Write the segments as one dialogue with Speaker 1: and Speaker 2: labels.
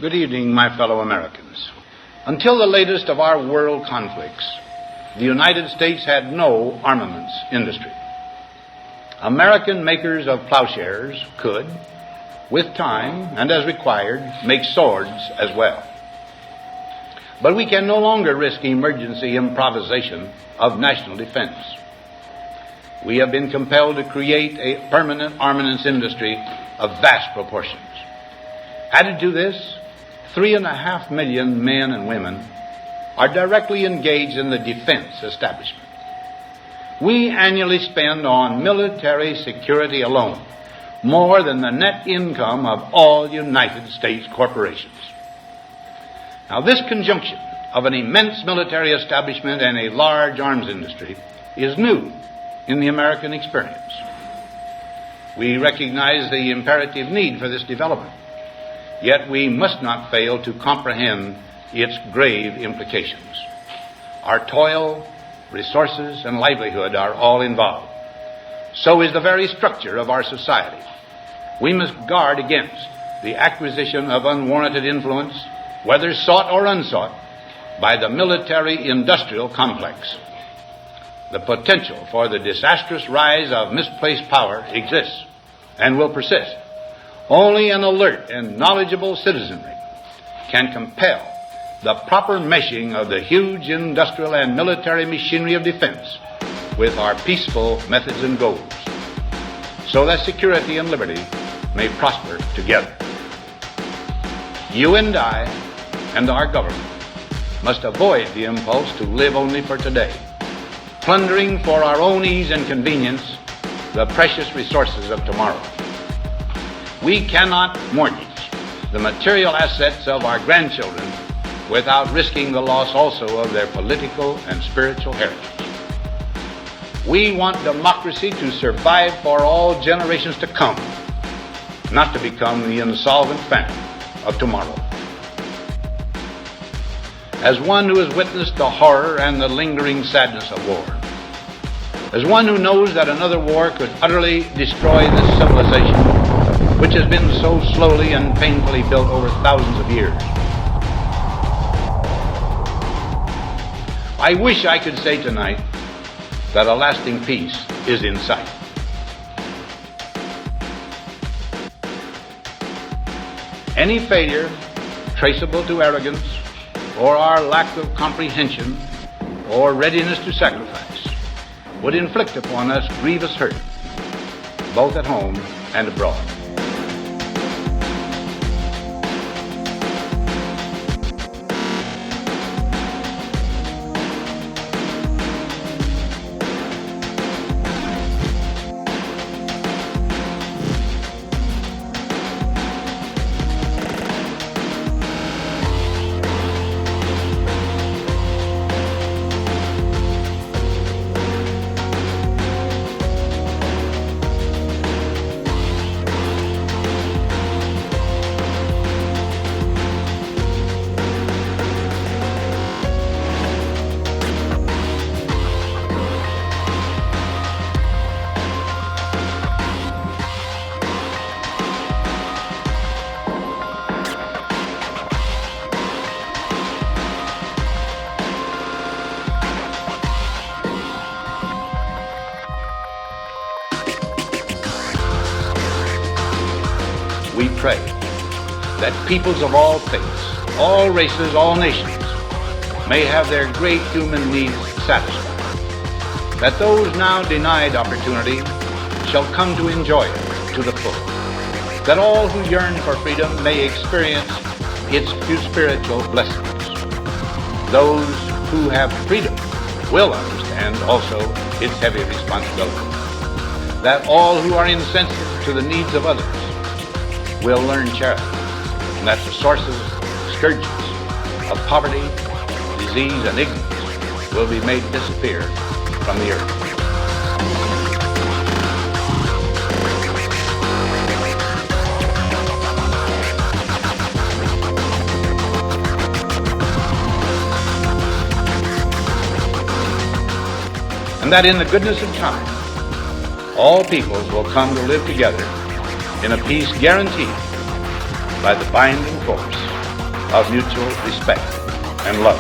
Speaker 1: Good evening, my fellow Americans. Until the latest of our world conflicts, the United States had no armaments industry. American makers of plowshares could, with time and as required, make swords as well. But we can no longer risk emergency improvisation of national defense. We have been compelled to create a permanent armaments industry of vast proportions. Added to this, 3.5 million men and women are directly engaged in the defense establishment. We annually spend on military security alone more than the net income of all United States corporations. Now, this conjunction of an immense military establishment and a large arms industry is new in the American experience. We recognize the imperative need for this development, yet we must not fail to comprehend its grave implications. Our toil, resources, and livelihood are all involved. So is the very structure of our society. We must guard against the acquisition of unwarranted influence, whether sought or unsought, by the military-industrial complex. The potential for the disastrous rise of misplaced power exists and will persist. Only an alert and knowledgeable citizenry can compel the proper meshing of the huge industrial and military machinery of defense with our peaceful methods and goals, so that security and liberty may prosper together. You and I and our government must avoid the impulse to live only for today, plundering for our own ease and convenience the precious resources of tomorrow. We cannot mortgage the material assets of our grandchildren without risking the loss also of their political and spiritual heritage. We want democracy to survive for all generations to come, not to become the insolvent phantom of tomorrow. As one who has witnessed the horror and the lingering sadness of war, as one who knows that another war could utterly destroy this civilization, which has been so slowly and painfully built over thousands of years, I wish I could say tonight that a lasting peace is in sight. Any failure traceable to arrogance or our lack of comprehension or readiness to sacrifice would inflict upon us grievous hurt, both at home and abroad. We pray that peoples of all faiths, all races, all nations may have their great human needs satisfied, that those now denied opportunity shall come to enjoy it to the full, that all who yearn for freedom may experience its spiritual blessings. Those who have freedom will understand also its heavy responsibility, that all who are insensitive to the needs of others will learn charity, and that the sources, scourges of poverty, disease, and ignorance will be made disappear from the earth. And that in the goodness of time, all peoples will come to live together in a peace guaranteed by the binding force of mutual respect and love.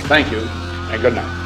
Speaker 1: Thank you, and good night.